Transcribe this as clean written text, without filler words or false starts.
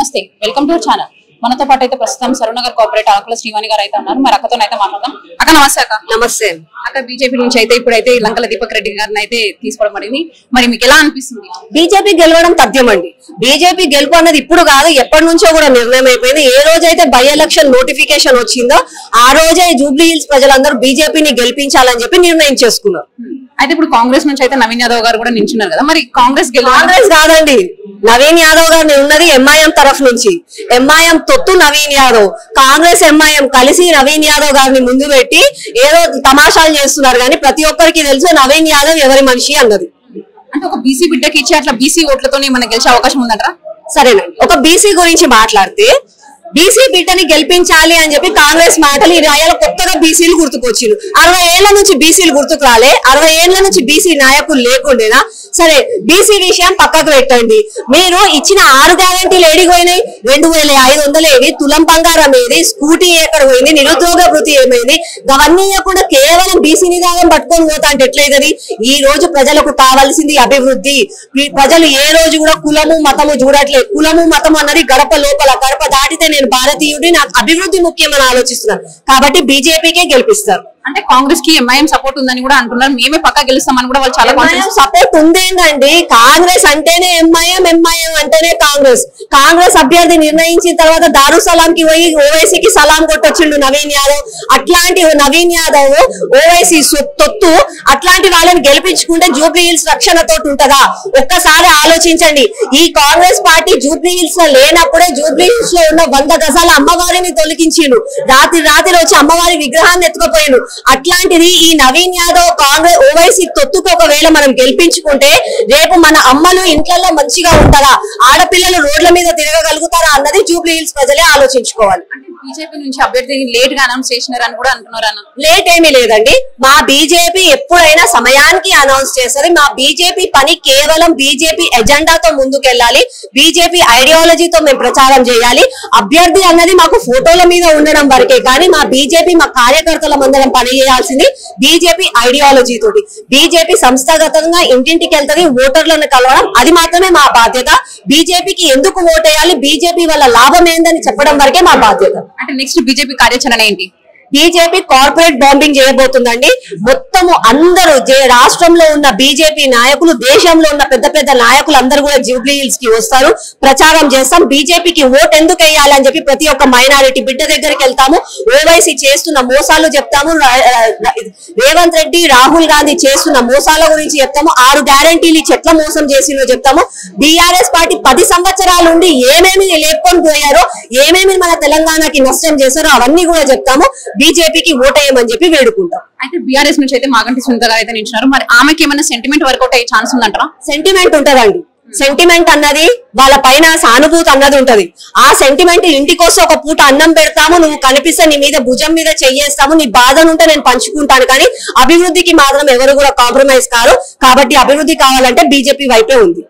నమస్తే welcome to channel మనతో పాటు అయితే ప్రస్తుతం సరూనగర్ కోఆపరేట్ ఆకుల శ్రీవాణి గారు అయితే ఉన్నారు మరి అక్కతో అయితే మాట్లాడదాం అక్క నమస్తే అక్క నమస్తే అక్క బీజేపీ నుంచి అయితే ఇప్పుడైతే లంకల దీపక్ రెడ్డి గారిని అయితే తీసుకోవడం అనేది మరి మీకు ఎలా అనిపిస్తుంది బీజేపీ గెలవడం తథ్యం అండి బీజేపీ గెలుపు అన్నది ఇప్పుడు కాదు ఎప్పటి నుంచో కూడా నిర్ణయం అయిపోయింది ఏ రోజైతే బై ఎలక్షన్ నోటిఫికేషన్ వచ్చిందో ఆ రోజే జూబ్లీ హిల్స్ ప్రజలందరూ బీజేపీని గెలిపించాలని చెప్పి నిర్ణయం చేసుకున్నారు అయితే ఇప్పుడు కాంగ్రెస్ నుంచి అయితే నవీన్ యాదవ్ గారు కూడా నించున్నారు కదా మరి కాంగ్రెస్ కాదండి నవీన్ యాదవ్ గారిని ఉన్నది ఎంఐఎం తరఫు నుంచి ఎంఐఎం తొత్తు నవీన్ యాదవ్ కాంగ్రెస్ ఎంఐఎం కలిసి నవీన్ యాదవ్ గారిని ముందు పెట్టి ఏదో తమాషాలు చేస్తున్నారు కానీ ప్రతి ఒక్కరికి తెలుసు నవీన్ యాదవ్ ఎవరి మనిషి అన్నది అంటే ఒక బీసీ బిడ్డకి ఇచ్చి అట్లా బీసీ ఓట్లతోనే మనకి గెలిచే అవకాశం ఉందంటారా సరేనండి ఒక బీసీ గురించి మాట్లాడితే బీసీ బిడ్డని గెలిపించాలి అని చెప్పి కాంగ్రెస్ మాటలు ఈ రాయాల కొత్తగా బీసీలు గుర్తుకొచ్చిండు 60 ఏళ్ల నుంచి బీసీలు గుర్తుకు రాలే 60 ఏళ్ల నుంచి బీసీ నాయకులు లేకుండేనా సరే బీసీ విషయం పక్కకు పెట్టండి మీరు ఇచ్చిన 6 గ్యారెంటీలు ఏడికి పోయినాయి 2500 ఏవి తులం బంగారం ఏది స్కూటీ ఎక్కడ పోయింది నిరుద్యోగ వృత్తి ఏమైంది అవన్నీ కూడా కేవలం బీసీ నిదానం పట్టుకొని పోతా అంటే ఎట్లయితది ఈ రోజు ప్రజలకు కావాల్సింది అభివృద్ధి ప్రజలు ఏ రోజు కూడా కులము మతము చూడట్లేదు కులము మతం అన్నది గడప లోపల గడప దాటితే నేను భారతీయుడి నాకు అభివృద్ధి ముఖ్యమని ఆలోచిస్తున్నాను కాబట్టి బీజేపీకే గెలిపిస్తారు అంటే కాంగ్రెస్ కి ఎంఐఎం సపోర్ట్ ఉందని కూడా అంటున్నారు మేమే పక్కా గెలుస్తామని కూడా వాళ్ళు చాలా సపోర్ట్ ఉందేందండి కాంగ్రెస్ అంటేనే ఎంఐఎం ఎంఐఎం అంటేనే కాంగ్రెస్ కాంగ్రెస్ అభ్యర్థి నిర్ణయించిన తర్వాత దారుసలాం కి పోయి ఓవైసీకి సలాం కొట్టొచ్చిండు నవీన్ యాదవ్ అట్లాంటి నవీన్ యాదవ్ ఓవైసీ తొత్తు అట్లాంటి వాళ్ళని గెలిపించుకుంటే జూబ్లీ హిల్స్ రక్షణతో ఉంటదా ఒక్కసారి ఆలోచించండి ఈ కాంగ్రెస్ పార్టీ జూబ్లీ హిల్స్ లో లేనప్పుడే జూబ్లీ హిల్స్ లో ఉన్న 100 గజాల అమ్మవారిని తొలగించిండు రాత్రి వచ్చి అమ్మవారి విగ్రహాన్ని ఎత్తుకుపోయిండు అట్లాంటిది ఈ నవీన్ యాదవ్ కాంగ్రెస్ ఓవైసీ తొత్తుకు ఒకవేళ మనం గెలిపించుకుంటే రేపు మన అమ్మలు ఇంట్లలో మంచిగా ఉంటారా ఆడపిల్లలు రోడ్ల మీద తిరగగలుగుతారా అన్నది జూబ్లీ హిల్స్ ప్రజలే ఆలోచించుకోవాలి బీజేపీ నుంచి అభ్యర్థిని లేట్ గా అనౌన్స్ చేసినారని కూడా అంటున్నారు అన్న లేట్ ఏమీ లేదండి మా బీజేపీ ఎప్పుడైనా సమయానికి అనౌన్స్ చేస్తుంది మా బీజేపీ పని కేవలం బీజేపీ ఎజెండాతో ముందుకెళ్ళాలి బీజేపీ ఐడియాలజీతో మేము ప్రచారం చేయాలి అభ్యర్థి అన్నది మాకు ఫోటోల మీద ఉండడం వరకే కానీ మా బీజేపీ మా కార్యకర్తల మందరం పని చేయాల్సింది బీజేపీ ఐడియాలజీ తోటి బీజేపీ సంస్థాగతంగా ఇంటింటికి వెళ్తుంది ఓటర్లను కలవడం అది మాత్రమే మా బాధ్యత బీజేపీకి ఎందుకు ఓటేయాలి బీజేపీ వల్ల లాభం ఏందని చెప్పడం వరకే మా బాధ్యత అంటే నెక్స్ట్ బీజేపీ కార్యాచరణ ఏంటి బీజేపీ కార్పొరేట్ బాంబింగ్ చేయబోతుందండి మొత్తము అందరూ రాష్ట్రంలో ఉన్న బీజేపీ నాయకులు దేశంలో ఉన్న పెద్ద పెద్ద నాయకులు అందరూ కూడా జూబ్లీ హిల్స్ కి వస్తారు ప్రచారం చేస్తాం బీజేపీకి ఓట్ ఎందుకు వేయాలని చెప్పి ప్రతి ఒక్క మైనారిటీ బిడ్డ దగ్గరికి వెళ్తాము ఓవైసీ చేస్తున్న మోసాలు చెప్తాము రేవంత్ రెడ్డి రాహుల్ గాంధీ చేస్తున్న మోసాల గురించి చెప్తాము 6 గ్యారెంటీలు చెట్ల మోసం చేసిందో చెప్తాము బీఆర్ఎస్ పార్టీ 10 సంవత్సరాల నుండి ఏమేమి లేపుకొని పోయారో ఏమేమి మన తెలంగాణకి నష్టం చేశారో అవన్నీ కూడా చెప్తాము బీజేపీకి ఓటేయమని చెప్పి వేడుకుంటాం అయితే బీఆర్ఎస్ నుంచి అయితే మాగంటి సునీత గారు అయితే నించున్నారు మరి ఆమెకి ఏమైనా సెంటిమెంట్ వర్కౌట్ అయ్యే ఛాన్స్ ఉందంటారా సెంటిమెంట్ ఉంటదండి సెంటిమెంట్ అన్నది వాళ్ళ పైన సానుభూతి అన్నది ఉంటది ఆ సెంటిమెంట్ ఇంటికొస్తే ఒక పూట అన్నం పెడతాము నువ్వు కనిపిస్తే నీ మీద భుజం మీద చెయ్యేస్తాము నీ బాధనుంటే నేను పంచుకుంటాను కానీ అభివృద్ధికి మాత్రం ఎవరు కూడా కాంప్రమైజ్ కారు కాబట్టి అభివృద్ధి కావాలంటే బీజేపీ వైపే ఉంది